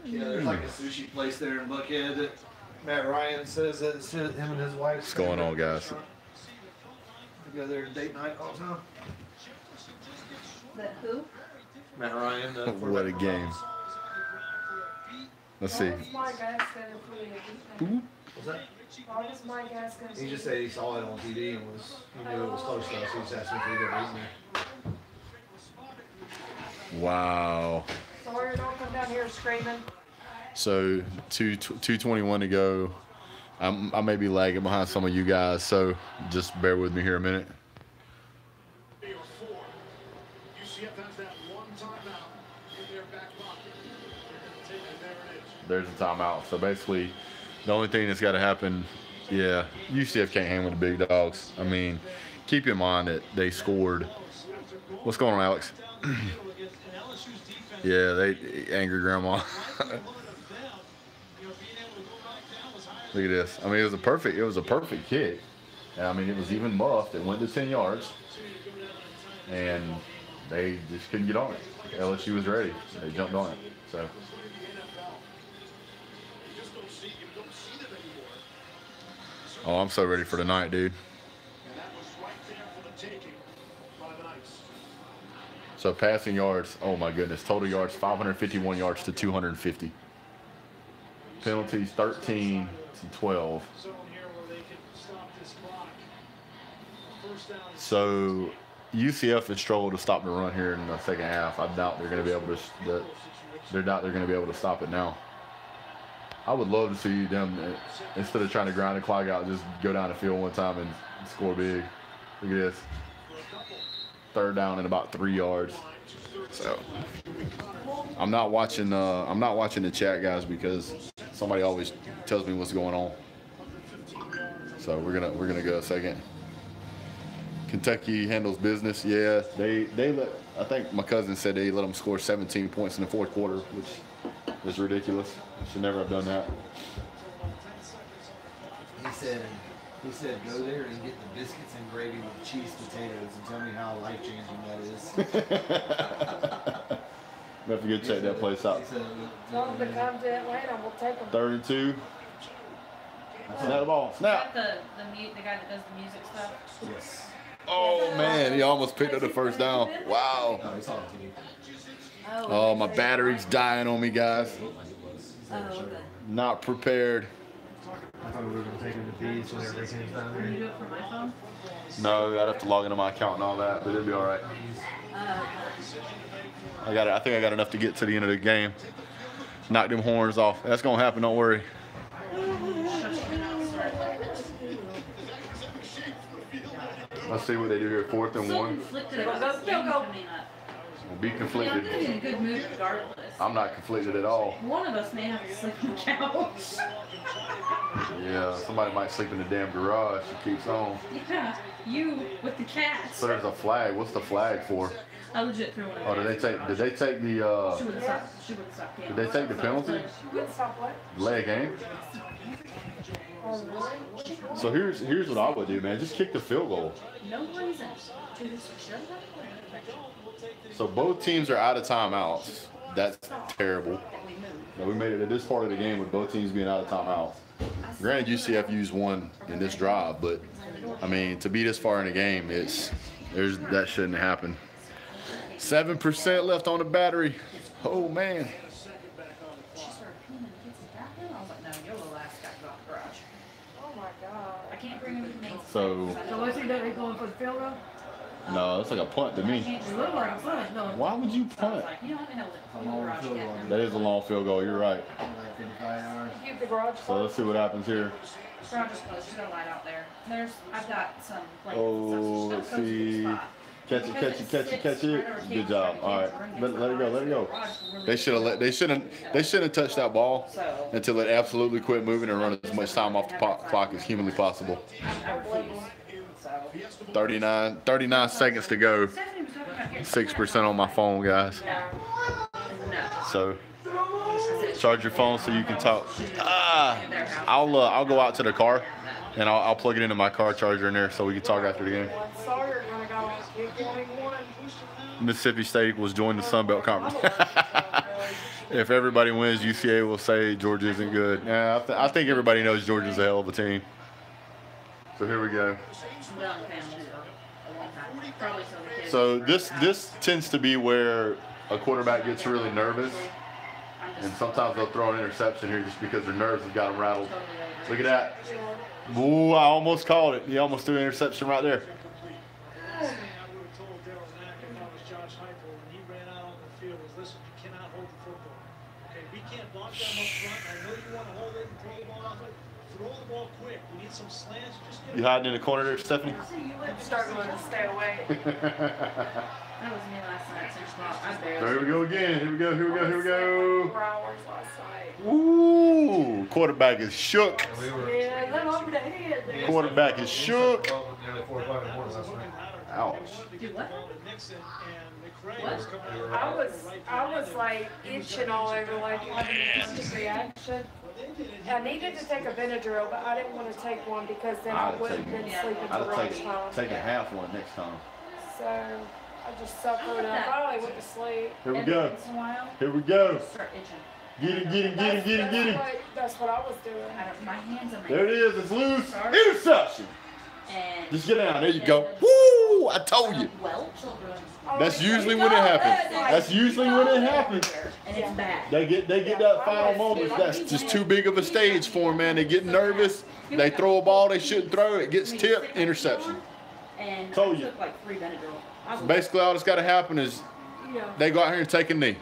Yeah, there's like a sushi place there in Buckhead that Matt Ryan says that it's him and his wife. What's going on, guys? They go there to date night all the time. That who? Matt Ryan. What a game. Let's see. What's that? He just said he saw it on TV and he knew it was close to us. He just asked me if we'd ever eaten there. Wow. Sawyer, don't come down here screaming. So 2:21 to go. I may be lagging behind some of you guys, so just bear with me here a minute. There's a timeout. So basically, the only thing that's got to happen, yeah, UCF can't hang with the big dogs. I mean, keep in mind that they scored. What's going on, Alex? Yeah, they angry grandma. Look at this. I mean, it was a perfect kick. And, I mean, it was even muffed. It went to 10 yards, and they just couldn't get on it. LSU was ready. They jumped on it. So. Oh, I'm so ready for tonight, dude. So passing yards, oh my goodness, total yards 551 yards to 250. Penalties 13 to 12. So UCF has struggled to stop the run here in the second half. I doubt they're going to be able to stop it now. I would love to see them, instead of trying to grind the clock out, just go down the field one time and score big. Look at this. Third down and about 3 yards. So I'm not watching the chat, guys, because somebody always tells me what's going on. So we're gonna go a second. Kentucky handles business. Yeah, they let, I think my cousin said they let them score 17 points in the fourth quarter, which is ridiculous. Should never have done that. He said go there and get the biscuits and gravy with cheese potatoes and tell me how life-changing that is. We have to go check that place out. Tell them to come to Atlanta. We'll take them. 3rd and 2. Snap the ball. Snap. Is that the guy that does the music stuff? Yes. Oh, man. He almost picked up the first down. Wow. Oh, my battery's dying on me, guys. Oh, okay. Not prepared. I thought we were going to take him to feed so everybody came down Can you do there. it from my phone? No, I'd have to log into my account and all that, but it'll be all right. I think I got enough to get to the end of the game. Knock them horns off. That's going to happen, don't worry. Let's see what they do here. 4th and 1. We'll be conflicted. I'm in a good mood regardless. I'm not conflicted at all. One of us may have to sleep on the couch. Yeah, somebody might sleep in the damn garage. She keeps on. Yeah, you with the cats. So there's a flag. What's the flag for? I legit threw one. Oh, did they take the She would have stopped. She would have stopped. Did they take the penalty? Leg game? So here's what I would do, man. Just kick the field goal. No reason to just shut up. So both teams are out of timeouts. That's terrible. Now, we made it to this part of the game with both teams being out of timeouts. Granted, UCF used one in this drive, but I mean, to be this far in the game, that shouldn't happen. 7% left on the battery. Oh man. So what's he doing? Going for the field goal? no, it's like a punt to me. It looked like a punt. No. Why would you punt? That is a long field goal. You're right. So let's see what happens here. Garage is closed. She's got a light out there. I've got some. Oh, let's see. Catch it. Good job. All right, let it go. They shouldn't have touched that ball until it absolutely quit moving and run as much time off the clock as humanly possible. 39 seconds to go. 6% on my phone, guys. So charge your phone so you can talk. I'll go out to the car and I'll plug it into my car charger in there so we can talk after the game. Mississippi State was joining the Sun Belt Conference. If everybody wins, UCA will say Georgia isn't good. Yeah, I think everybody knows Georgia's a hell of a team. So here we go. So this tends to be where a quarterback gets really nervous, and sometimes they'll throw an interception here just because their nerves have got them rattled. Look at that. Ooh, I almost called it. He almost threw an interception right there. You hiding in the corner there, Stephanie? I'm starting to stay away. That was me last night. So here we go again. Here we go. Here we go. Here we go. 4 hours last night. Ooh, quarterback is shook. Yeah, that over the head there. Quarterback is shook. Ouch. Do what? I was like itching all over, like having an instant reaction. I needed to take a Benadryl, but I didn't want to take one because then I wouldn't have been sleeping I'd the right time. take a half one next time. So I just suffered and I finally went to sleep. Here we go. Here we go. Start itching. Get him, get him, get him, get him, get him. That's what I was doing. My hands are There it is. It's loose. Interception. And Just get down. There you go. Woo! I told you. That's usually when it happens. That's usually when it happens. And it's bad. They get that final moment. That's just too big of a stage for them, man. They get nervous. They throw a ball they shouldn't throw. It gets tipped. Interception. And Told you. took like 3 Benadryl. Basically, all that's got to happen is they go out here and take a knee.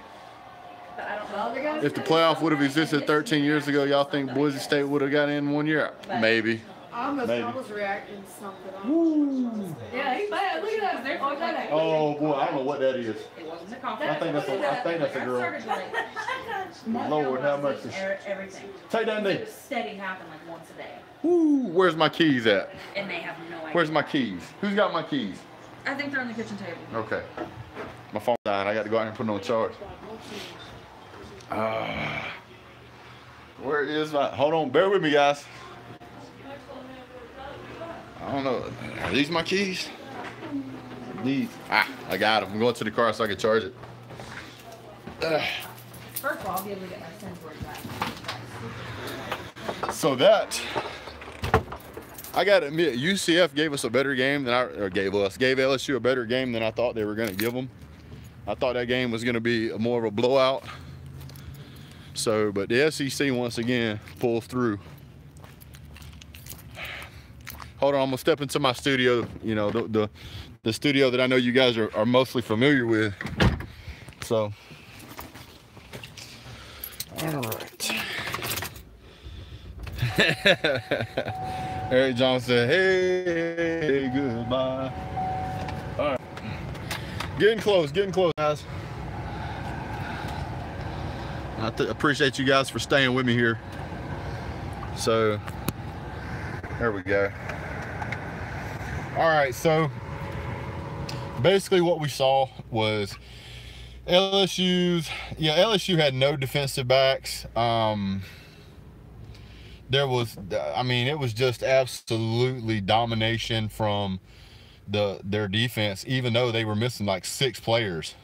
If the playoff would have existed 13 years ago, y'all think Boise State would have got in 1 year? Maybe. I was reacting to something. Yeah, he's bad. Look at that. Oh boy, I don't know what that is. It wasn't the coffee. I think that's a girl. Lord, how much is everything. Take that knee. It was steady happen like once a day. Woo, where's my keys at? And they have no idea. Where's my keys? Who's got my keys? I think they're on the kitchen table. Okay. My phone died. I got to go out and put it on charge. Where is my? Hold on, bear with me, guys. I don't know. Are these my keys? These. I got them. I'm going to the car so I can charge it. First of all, I'll be able to get my sensors back. So that, I gotta admit, UCF gave us a better game than gave LSU a better game than I thought they were gonna give them. I thought that game was gonna be more of a blowout. So, but the SEC once again pulls through. Hold on, I'm gonna step into my studio. You know, the studio that I know you guys are mostly familiar with. So, all right. Eric Johnson said, hey, goodbye. All right. Getting close, guys. I appreciate you guys for staying with me here. So, there we go. All right, so basically what we saw was LSU had no defensive backs. It was just absolutely domination from their defense, even though they were missing like 6 players.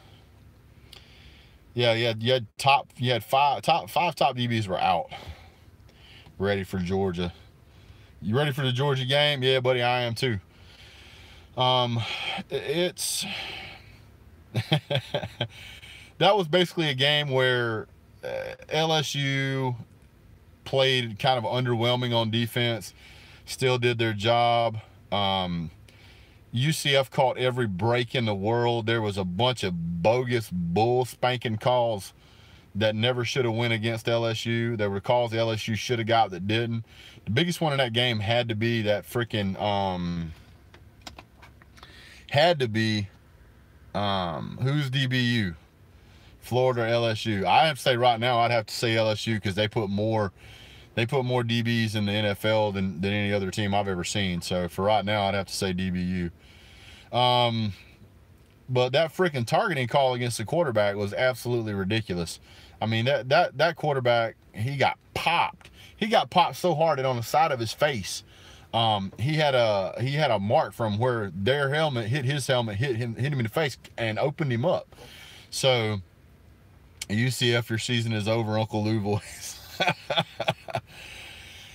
Yeah, you had five top DBs were out, ready for Georgia. You ready for the Georgia game? Yeah, buddy, I am too. It's that was basically a game where LSU played kind of underwhelming on defense, still did their job. UCF caught every break in the world. There was a bunch of bogus bull spanking calls that never should have went against LSU. There were calls LSU should have got that didn't. The biggest one in that game had to be that freaking who's DBU? Florida or LSU? I have to say right now I'd have to say LSU because they put more DBs in the NFL than any other team I've ever seen. So for right now I'd have to say DBU. But that freaking targeting call against the quarterback was absolutely ridiculous. I mean, that quarterback, he got popped. He got popped so hard that on the side of his face, he had a mark from where their helmet hit his helmet, hit him in the face and opened him up. So UCF, your season is over, Uncle Lou voice.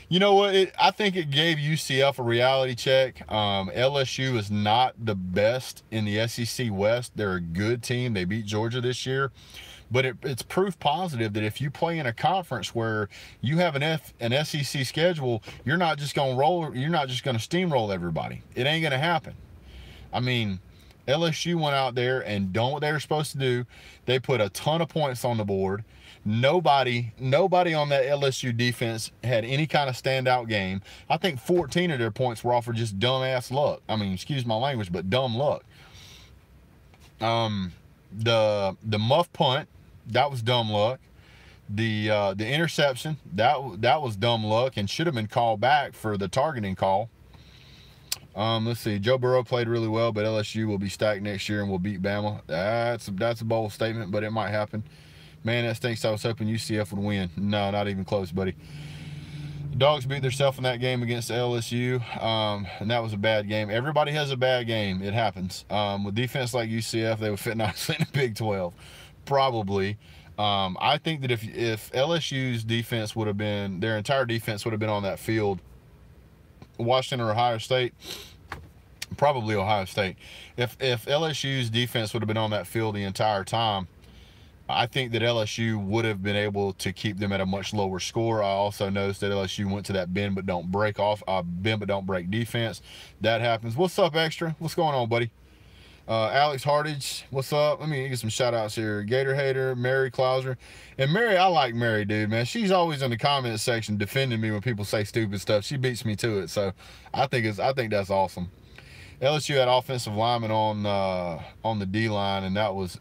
You know what? I think it gave UCF a reality check. LSU is not the best in the SEC West. They're a good team. They beat Georgia this year. But it's proof positive that if you play in a conference where you have an SEC schedule, you're not just going to steamroll everybody. It ain't going to happen. I mean, LSU went out there and done what they were supposed to do. They put a ton of points on the board. Nobody on that LSU defense had any kind of standout game. I think 14 of their points were off of just dumbass luck. I mean, excuse my language, but dumb luck. The muff punt, that was dumb luck. The interception, that was dumb luck and should have been called back for the targeting call. Let's see. Joe Burrow played really well, but LSU will be stacked next year and will beat Bama. That's a bold statement, but it might happen. Man, that stinks. I was hoping UCF would win. No, not even close, buddy. The Dogs beat themselves in that game against LSU, and that was a bad game. Everybody has a bad game. It happens. With defense like UCF, they would fit nicely in the Big 12. Probably. I think that if LSU's defense would have been, their entire defense would have been on that field, Washington or Ohio State, probably Ohio State. If LSU's defense would have been on that field the entire time, I think that LSU would have been able to keep them at a much lower score. I also noticed that LSU went to that bend but don't break defense. That happens. What's up, Extra? What's going on, buddy? Alex Hardage, what's up? Let me get some shout outs here. Gator Hater, Mary Clouser. And Mary, I like Mary, dude, man. She's always in the comment section defending me when people say stupid stuff. She beats me to it. So I think that's awesome. LSU had offensive linemen on the D line, and that was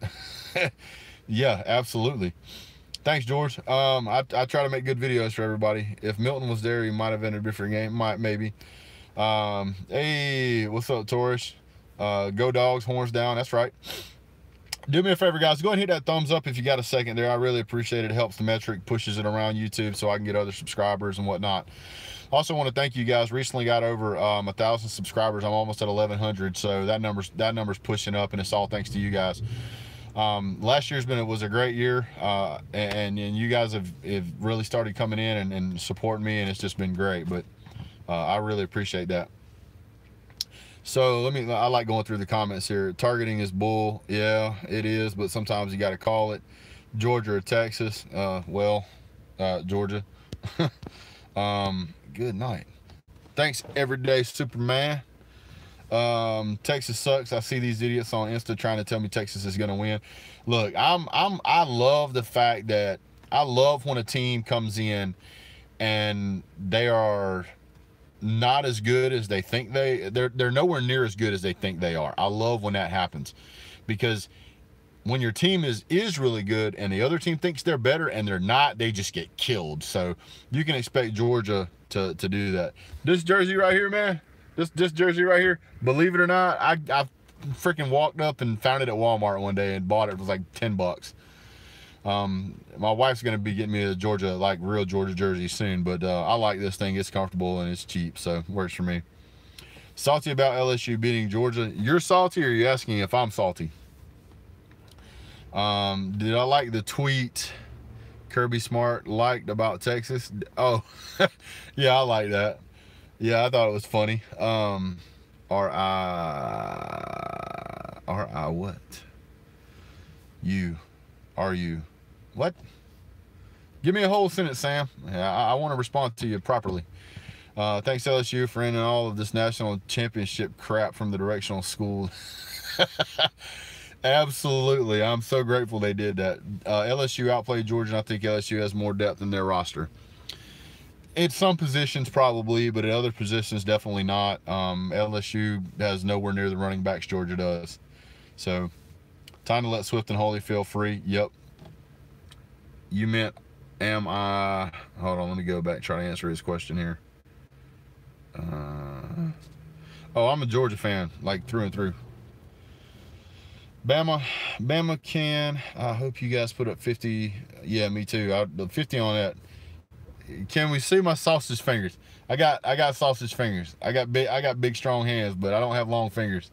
yeah, absolutely. Thanks, George. I try to make good videos for everybody. If Milton was there, he might have been a different game. Maybe. Hey, what's up, Torres? Go Dogs, horns down. That's right. Do me a favor, guys. Go ahead and hit that thumbs up if you got a second there. I really appreciate it. It helps the metric, pushes it around YouTube so I can get other subscribers and whatnot. Also want to thank you guys. Recently got over 1,000 subscribers. I'm almost at 1,100, so that number's pushing up, and it's all thanks to you guys. Last year's was a great year, and you guys have really started coming in and supporting me, and it's just been great. But I really appreciate that. So I like going through the comments here. Targeting is bull. Yeah, it is, but sometimes you got to call it. Georgia or Texas? Georgia. Good night. Thanks, Everyday Superman. Texas sucks. I see these idiots on Insta trying to tell me Texas is going to win. Look, I love the fact that I love when a team comes in and they are not as good as they think they're nowhere near as good as they think they are. I love when that happens, because when your team is really good and the other team thinks they're better and they're not, they just get killed. So you can expect Georgia to do that. This jersey right here, man, this jersey right here, believe it or not, I freaking walked up and found it at Walmart one day and bought it. It was like $10. My wife's gonna be getting me a Georgia, like real Georgia jersey soon, but I like this thing. It's comfortable and it's cheap, so it works for me. Salty about LSU beating Georgia. You're salty, or are you asking if I'm salty? Did I like the tweet Kirby Smart liked about Texas? Oh, yeah, I like that. Yeah, I thought it was funny. What? Are you? What? Give me a whole sentence, Sam. Yeah, I want to respond to you properly. Thanks, LSU, for ending all of this national championship crap from the directional school. Absolutely. I'm so grateful they did that. LSU outplayed Georgia, and I think LSU has more depth in their roster. In some positions, probably, but in other positions, definitely not. LSU has nowhere near the running backs Georgia does. So, time to let Swift and Holyfield free. Yep. You meant, am I... Hold on, let me go back and try to answer his question here. Oh, I'm a Georgia fan, like through and through. Bama can... I hope you guys put up 50. Yeah, me too. 50 on that. Can we see my sausage fingers? I got sausage fingers. I got big strong hands, but I don't have long fingers.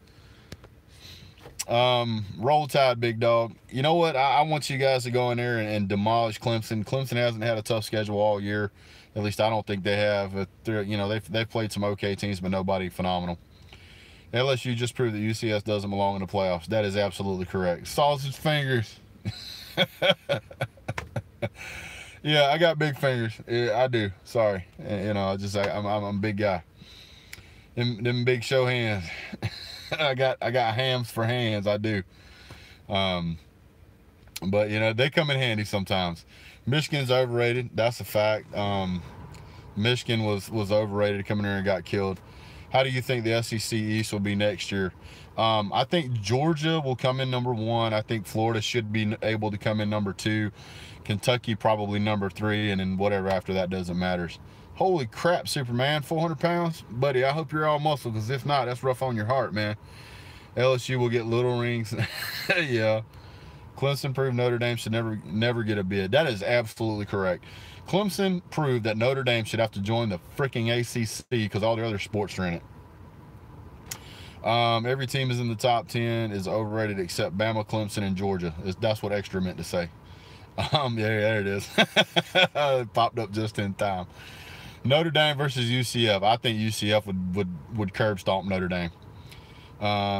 Roll Tide, big dog. You know what? I want you guys to go in there and demolish Clemson. Clemson hasn't had a tough schedule all year. At least I don't think they have. They've played some okay teams, but nobody phenomenal. LSU just proved that UCF doesn't belong in the playoffs. That is absolutely correct. Sausage fingers. Yeah, I got big fingers. Yeah, I do. Sorry. I'm a big guy. Them big show hands. I got hams for hands. I do. But they come in handy sometimes. Michigan's overrated. That's a fact. Michigan was overrated, coming here and got killed. How do you think the SEC East will be next year? I think Georgia will come in number 1. I think Florida should be able to come in number 2. Kentucky probably number 3, and then whatever after that doesn't matter. Holy crap, Superman, 400 pounds? Buddy, I hope you're all muscle, because if not, that's rough on your heart, man. LSU will get little rings. Yeah. Clemson proved Notre Dame should never get a bid. That is absolutely correct. Clemson proved that Notre Dame should have to join the freaking ACC because all the other sports are in it. Every team is in the top 10 is overrated except Bama, Clemson, and Georgia. That's what extra meant to say. Yeah, there it is. It popped up just in time. Notre Dame versus UCF. I think UCF would curb stomp Notre Dame.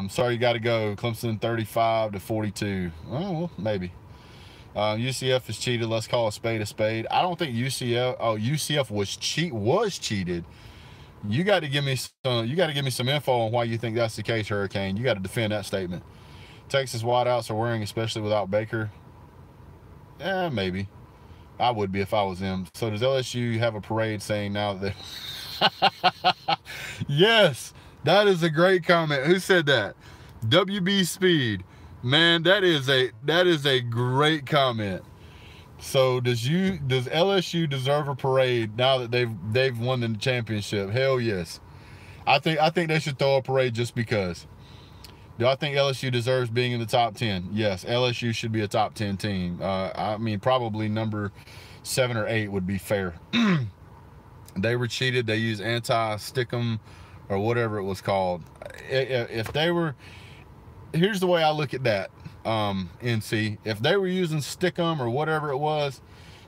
Sorry, you got to go. Clemson 35-42. Well, maybe. UCF is cheated. Let's call a spade a spade. I don't think UCF. Oh, UCF was cheated. You got to give me some. You got to give me some info on why you think that's the case, Hurricane. You got to defend that statement. Texas wideouts are wearing, especially without Baker. Maybe. I would be if I was them. So does LSU have a parade saying now that? Yes, that is a great comment. Who said that? WB Speed. Man, that is a great comment. So does LSU deserve a parade now that they've won the championship? Hell yes. I think they should throw a parade just because. Do I think LSU deserves being in the top 10? Yes, LSU should be a top 10 team. I mean, probably number 7 or 8 would be fair. They were cheated. They used anti-stickum or whatever it was called. If they were, here's the way I look at that, NC. If they were using stickum or whatever it was,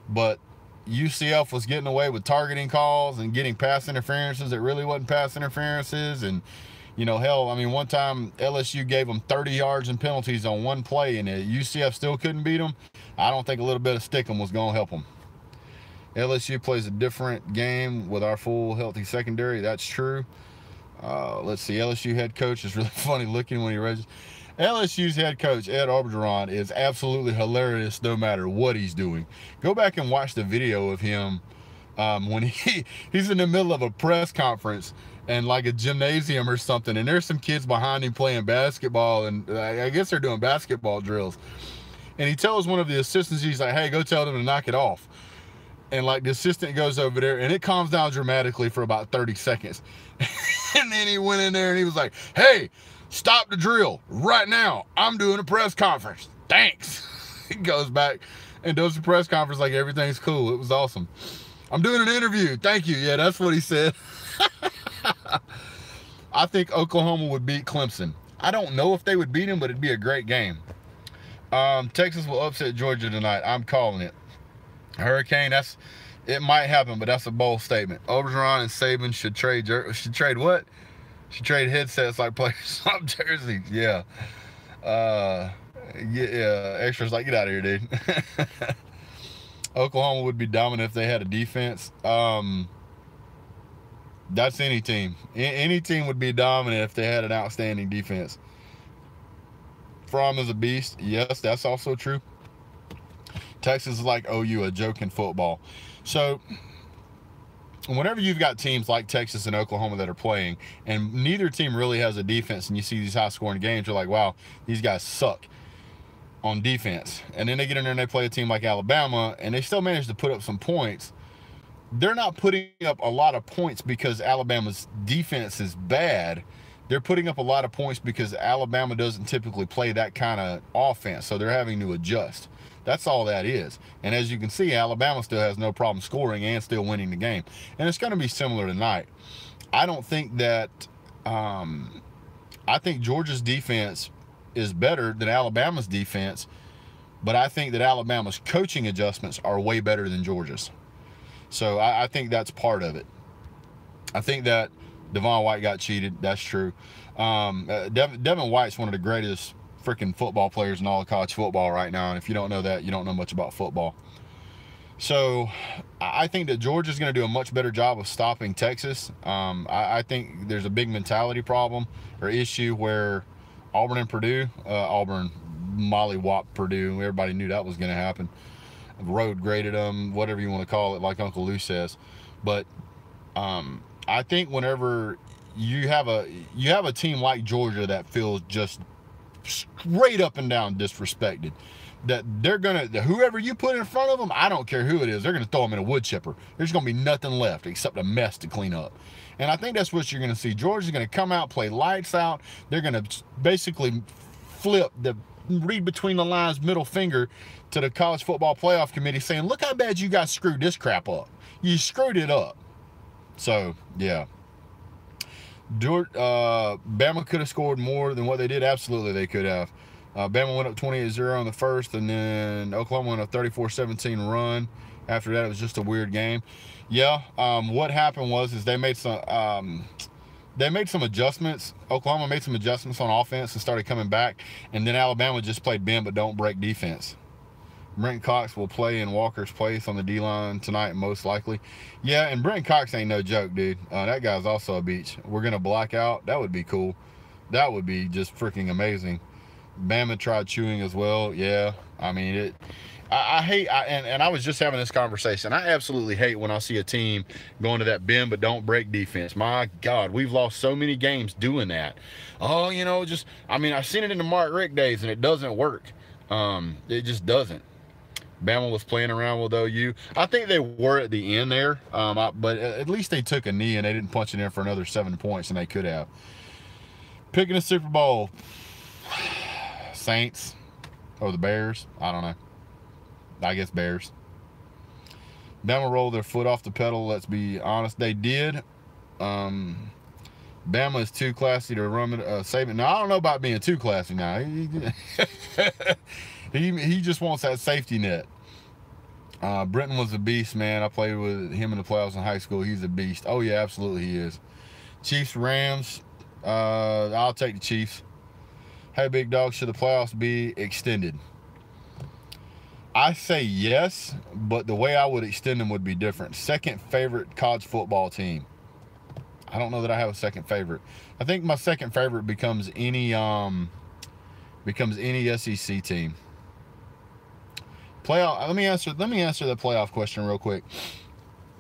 but UCF was getting away with targeting calls and getting pass interferences that really wasn't pass interferences, and hell, I mean, one time LSU gave them 30 yards and penalties on one play, and UCF still couldn't beat them. I don't think a little bit of stickum was going to help them. LSU plays a different game with our full healthy secondary. That's true. Let's see. LSU head coach is really funny looking when he registers. LSU's head coach, Ed Orgeron, is absolutely hilarious no matter what he's doing. Go back and watch the video of him when he's in the middle of a press conference and like a gymnasium or something, and there's some kids behind him playing basketball, and I guess they're doing basketball drills. And he tells one of the assistants, he's like, hey, go tell them to knock it off. And like the assistant goes over there, and it calms down dramatically for about 30 seconds. And then he went in there and he was like, hey, stop the drill right now. I'm doing a press conference. Thanks. He goes back and does the press conference like everything's cool. It was awesome. I'm doing an interview. Thank you. Yeah, that's what he said. I think Oklahoma would beat Clemson. I don't know if they would beat him, but it'd be a great game. Texas will upset Georgia tonight. I'm calling it. Hurricane, it might happen, but that's a bold statement. Obergeron and Saban should trade what? Should trade headsets like players swap jerseys. Yeah. Yeah. Extras like, get out of here, dude. Oklahoma would be dominant if they had a defense. That's any team. Any team would be dominant if they had an outstanding defense. Fromm is a beast. Yes, that's also true. Texas is like OU, a joke in football. So whenever you've got teams like Texas and Oklahoma that are playing, and neither team really has a defense, and you see these high-scoring games, you're like, wow, these guys suck on defense. And then they get in there and they play a team like Alabama, and they still manage to put up some points. They're not putting up a lot of points because Alabama's defense is bad. They're putting up a lot of points because Alabama doesn't typically play that kind of offense, so they're having to adjust. That's all that is. And as you can see, Alabama still has no problem scoring and still winning the game. And it's going to be similar tonight. I don't think that I think Georgia's defense is better than Alabama's defense, but I think that Alabama's coaching adjustments are way better than Georgia's. So I think that's part of it. I think that Devon White got cheated. That's true. Devin White's one of the greatest freaking football players in all of college football right now. And if you don't know that, you don't know much about football. So I think that Georgia's going to do a much better job of stopping Texas. I think there's a big mentality problem or issue where Auburn and Purdue, Auburn mollywhopped Purdue. Everybody knew that was going to happen. Road graded them, whatever you want to call it, like Uncle Lou says. But I think whenever you have a team like Georgia that feels just straight up and down disrespected, that they're gonna, whoever you put in front of them, I don't care who it is, they're gonna throw them in a wood chipper. There's gonna be nothing left except a mess to clean up. And I think that's what you're gonna see. Georgia's gonna come out, play lights out. They're gonna basically flip the read between the lines middle finger to the college football playoff committee saying, look how bad you guys screwed this crap up. You screwed it up. So yeah, Bama could have scored more than what they did. Absolutely they could have. Bama went up 28-0 in the first, and then Oklahoma went up 34-17 run. After that, it was just a weird game. Yeah, what happened was they made some adjustments. Oklahoma made some adjustments on offense and started coming back, and then Alabama just played bend but don't break defense. Brent Cox will play in Walker's place on the D-line tonight, most likely. Yeah, and Brent Cox ain't no joke, dude. That guy's also a beach. We're going to black out. That would be cool. That would be just freaking amazing. Bama tried chewing as well. Yeah, I mean, I hate, and I was just having this conversation. I absolutely hate when I see a team going to that bend but don't break defense. My God, we've lost so many games doing that. Oh, you know, I've seen it in the Mark Richt days, and it doesn't work. It just doesn't. Bama was playing around with OU. I think they were at the end there, but at least they took a knee and they didn't punch it in for another 7 points, and they could have. Picking a Super Bowl, Saints or the Bears? I don't know. I guess Bears. Bama rolled their foot off the pedal. Let's be honest, they did. Bama is too classy to run Saban. Now I don't know about being too classy. Now he just wants that safety net. Brenton was a beast, man. I played with him in the playoffs in high school. He's a beast. Oh yeah, absolutely he is. Chiefs, Rams. I'll take the Chiefs. Hey, big dog, should the playoffs be extended? I say yes, but the way I would extend them would be different. Second favorite college football team. I don't know that I have a second favorite. I think my second favorite becomes any SEC team. Playoff. Let me answer the playoff question real quick.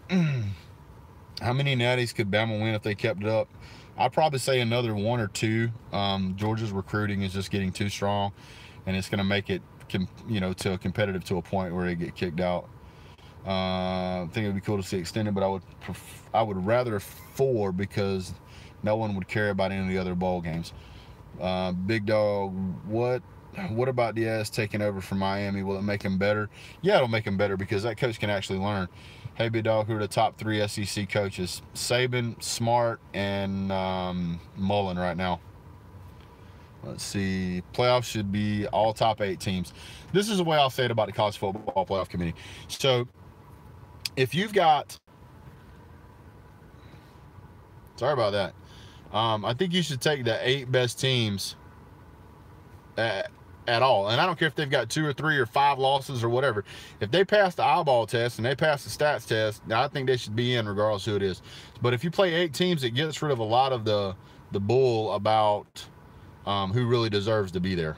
How many natties could Bama win if they kept it up? I'd probably say another 1 or 2. Georgia's recruiting is just getting too strong, and it's going to make it, to a competitive to a point where they get kicked out. I think it would be cool to see extended, but I would rather 4 because no one would care about any of the other bowl games. Big dog, what about Diaz taking over from Miami? Will it make him better? Yeah, it'll make him better because that coach can actually learn. Hey, big dog, who are the top 3 SEC coaches? Saban, Smart, and Mullen right now. Let's see. Playoffs should be all top 8 teams. This is the way I'll say it about the College Football Playoff Committee. So, if you've got... Sorry about that. I think you should take the 8 best teams at all. And I don't care if they've got 2 or 3 or 5 losses or whatever. If they pass the eyeball test and they pass the stats test, I think they should be in regardless who it is. But if you play 8 teams, it gets rid of a lot of the bull about who really deserves to be there.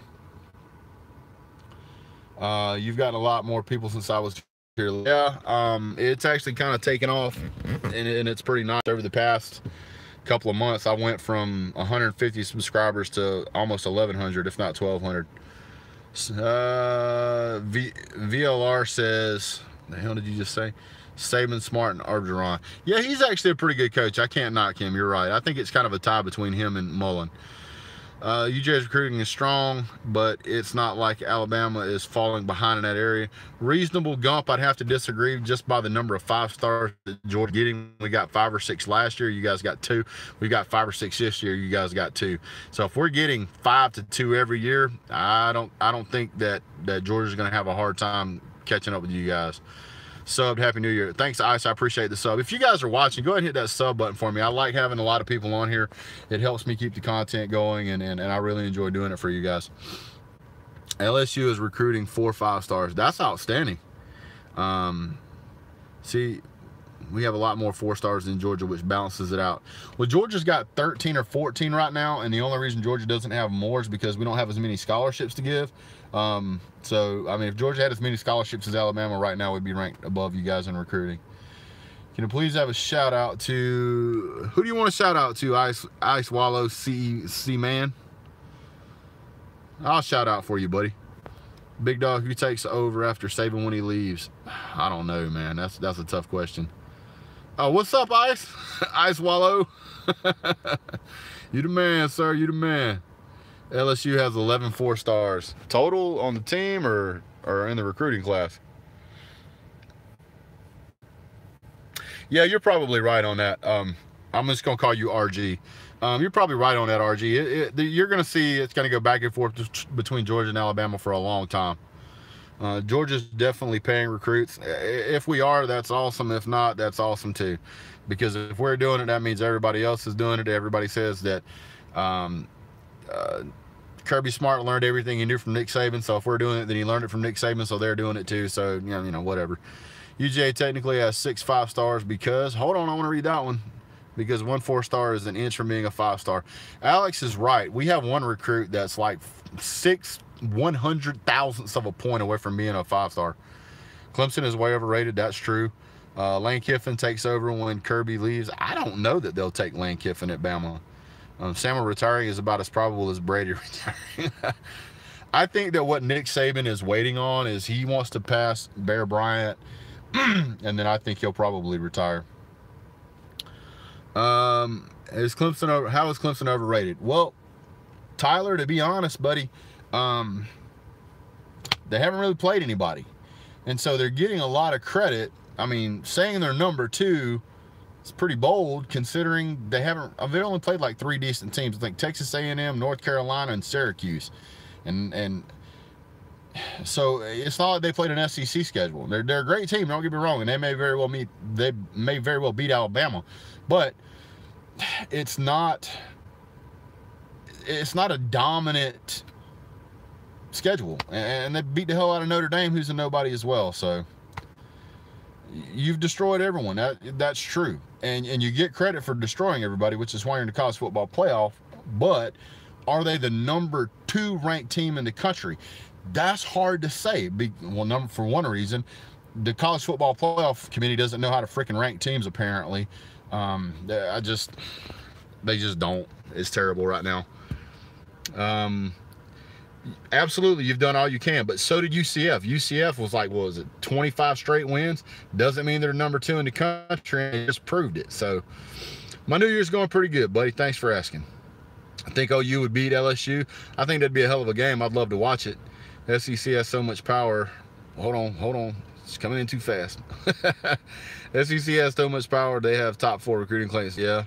You've gotten a lot more people since I was here. Yeah, it's actually kind of taken off, and it's pretty nice. Over the past couple of months, I went from 150 subscribers to almost 1,100, if not 1,200. VLR says, the hell did you just say? Saban, Smart, and Orgeron. Yeah, he's actually a pretty good coach. I can't knock him. You're right. I think it's kind of a tie between him and Mullen. UJ's recruiting is strong, but it's not like Alabama is falling behind in that area. Reasonable gump, I'd have to disagree just by the number of 5 stars that Georgia getting. We got 5 or 6 last year. You guys got 2. We got 5 or 6 this year. You guys got 2. So if we're getting 5 to 2 every year, I don't think that Georgia's going to have a hard time catching up with you guys. Subbed, Happy New Year. Thanks, Ice. I appreciate the sub. If you guys are watching, go ahead and hit that sub button for me. I like having a lot of people on here. It helps me keep the content going, and I really enjoy doing it for you guys. LSU is recruiting 4 5 stars. That's outstanding. See, we have a lot more 4 stars than Georgia, which balances it out. Well, Georgia's got 13 or 14 right now, and the only reason Georgia doesn't have more is because we don't have as many scholarships to give. So, I mean, if Georgia had as many scholarships as Alabama right now, we'd be ranked above you guys in recruiting. Can you please have a shout out to, who do you want to shout out to, Ice Wallow C Man? I'll shout out for you, buddy. Big Dog, who takes over after Saban when he leaves? I don't know, man. That's a tough question. Oh, what's up, Ice? Ice Wallow. You the man, sir. You the man. LSU has 11 4 stars. Total on the team or in the recruiting class? Yeah, you're probably right on that. I'm just going to call you RG. You're probably right on that, RG. You're going to see it's going to go back and forth between Georgia and Alabama for a long time. Georgia's definitely paying recruits. If we are, that's awesome. If not, that's awesome too. Because if we're doing it, that means everybody else is doing it. Everybody says that Kirby Smart learned everything he knew from Nick Saban. So if we're doing it, then he learned it from Nick Saban. So they're doing it too. So, you know, whatever. UJ technically has 6 5 stars because, hold on, I want to read that one. Because 1 4 star is an inch from being a 5 star. Alex is right. We have one recruit that's like 6 100,000ths of a point away from being a 5 star. Clemson is way overrated. That's true. Lane Kiffin takes over when Kirby leaves. I don't know that they'll take Lane Kiffin at Bama. Samuel retiring is about as probable as Brady retiring. I think that what Nick Saban is waiting on is he wants to pass Bear Bryant, and then I think he'll probably retire. How is Clemson overrated? Well, Tyler, to be honest, buddy, they haven't really played anybody. And so they're getting a lot of credit. I mean, saying they're number 2 is pretty bold considering they only played like 3 decent teams. I think Texas A&M, North Carolina, and Syracuse. And so it's not like they played an SEC schedule. They're a great team, don't get me wrong, and they may very well beat Alabama. But it's not a dominant schedule, and they beat the hell out of Notre Dame, who's a nobody as well. So you've destroyed everyone. That's true, and you get credit for destroying everybody, which is why you're in the college football playoff. But are they the number 2 ranked team in the country? That's hard to say. Well, for one reason, the college football playoff committee doesn't know how to freaking rank teams, apparently. They just don't. It's terrible right now. Absolutely, you've done all you can, but so did UCF. UCF was like, what was it, 25 straight wins? Doesn't mean they're number 2 in the country, and they just proved it. So my New Year's going pretty good, buddy. Thanks for asking. I think OU would beat LSU. I think that'd be a hell of a game. I'd love to watch it. SEC has so much power. Hold on. It's coming in too fast. SEC has so much power. They have top 4 recruiting claims. Yeah.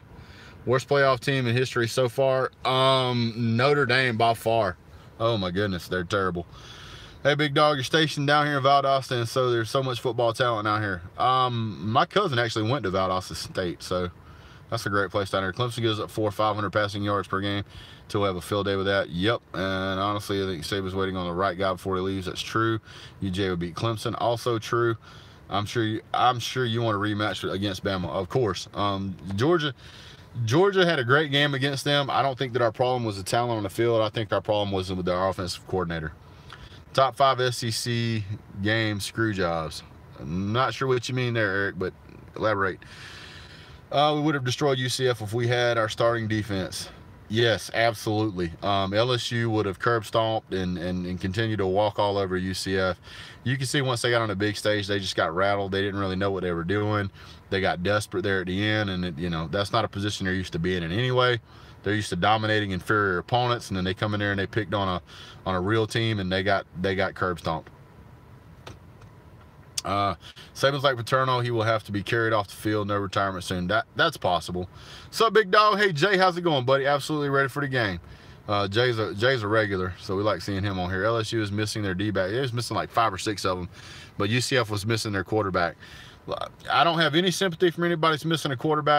Worst playoff team in history so far? Notre Dame by far. Oh my goodness, they're terrible. Hey, Big Dog, you're stationed down here in Valdosta, and so there's so much football talent out here. My cousin actually went to Valdosta State, so that's a great place down there. Clemson gives up 400-500 passing yards per game until we have a field day with that. Yep, and honestly, I think Saban's waiting on the right guy before he leaves. That's true. UJ would beat Clemson. Also true. I'm sure you want a rematch against Bama, of course. Georgia had a great game against them. I don't think that our problem was the talent on the field. I think our problem was with our offensive coordinator. Top 5 SEC game screw jobs. I'm not sure what you mean there, Eric, but elaborate. We would have destroyed UCF if we had our starting defense. Yes, absolutely. LSU would have curb stomped and continued to walk all over UCF. You can see once they got on the big stage, they just got rattled. They didn't really know what they were doing. They got desperate there at the end, and you know, that's not a position they're used to being in anyway. They're used to dominating inferior opponents, and then they come in there and they picked on a real team, and they got curb stomped. Saban's like Paterno, he will have to be carried off the field, no retirement soon. That's possible. What's up, big dog? Hey Jay, how's it going, buddy? Absolutely ready for the game. Jay's a regular, so we like seeing him on here. LSU is missing their D-back. It was missing like 5 or 6 of them, but UCF was missing their quarterback. I don't have any sympathy for anybody's missing a quarterback.